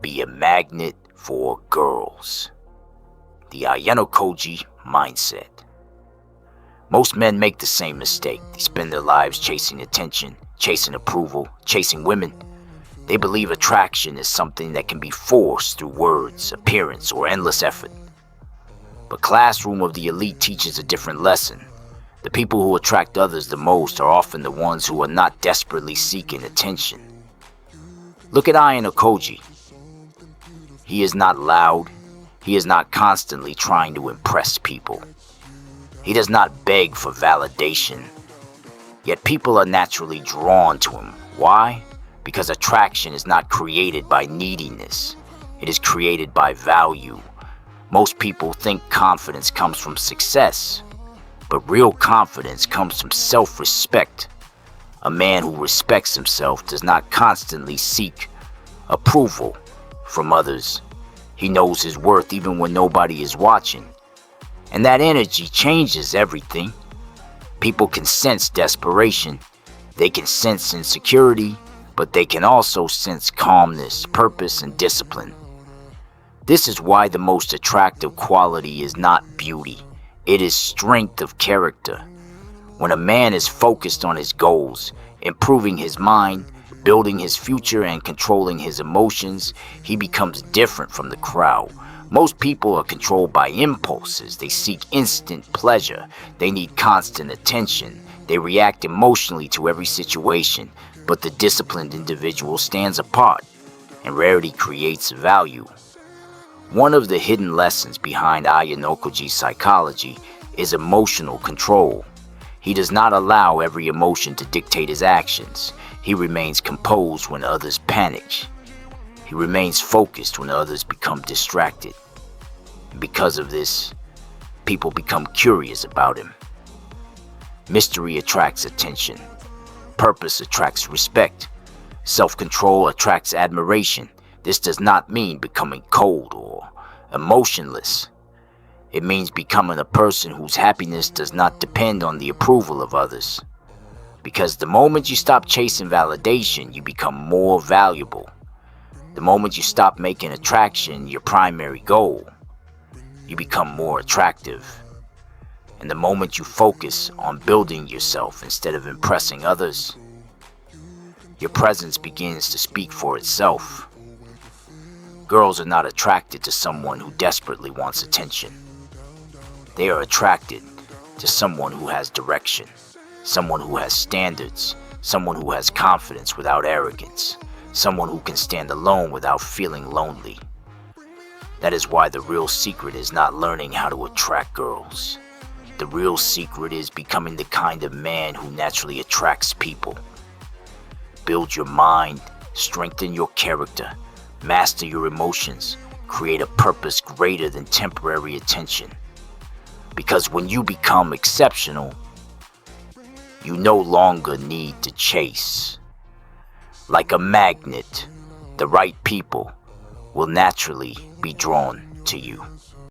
be a magnet for girls. The Ayanokoji mindset. Most men make the same mistake. They spend their lives chasing attention, chasing approval, chasing women. They believe attraction is something that can be forced through words, appearance, or endless effort. But Classroom of the Elite teaches a different lesson. The people who attract others the most are often the ones who are not desperately seeking attention. Look at Ayanokoji. He is not loud. He is not constantly trying to impress people. He does not beg for validation. Yet people are naturally drawn to him. Why? Because attraction is not created by neediness. It is created by value. Most people think confidence comes from success, but real confidence comes from self-respect. A man who respects himself does not constantly seek approval from others. He knows his worth even when nobody is watching. And that energy changes everything. People can sense desperation. They can sense insecurity, but they can also sense calmness, purpose, and discipline. This is why the most attractive quality is not beauty. It is strength of character. When a man is focused on his goals, improving his mind, building his future, and controlling his emotions, he becomes different from the crowd. Most people are controlled by impulses. They seek instant pleasure. They need constant attention. They react emotionally to every situation. But the disciplined individual stands apart, and rarity creates value. One of the hidden lessons behind Ayanokoji's psychology is emotional control. He does not allow every emotion to dictate his actions. He remains composed when others panic. He remains focused when others become distracted. And because of this, people become curious about him. Mystery attracts attention. Purpose attracts respect. Self-control attracts admiration. This does not mean becoming cold or emotionless. It means becoming a person whose happiness does not depend on the approval of others. Because the moment you stop chasing validation, you become more valuable. The moment you stop making attraction your primary goal, you become more attractive. And the moment you focus on building yourself instead of impressing others, your presence begins to speak for itself. Girls are not attracted to someone who desperately wants attention. They are attracted to someone who has direction, someone who has standards, someone who has confidence without arrogance, someone who can stand alone without feeling lonely. That is why the real secret is not learning how to attract girls. The real secret is becoming the kind of man who naturally attracts people. Build your mind, strengthen your character, master your emotions, create a purpose greater than temporary attention. Because when you become exceptional, you no longer need to chase. Like a magnet, the right people will naturally be drawn to you.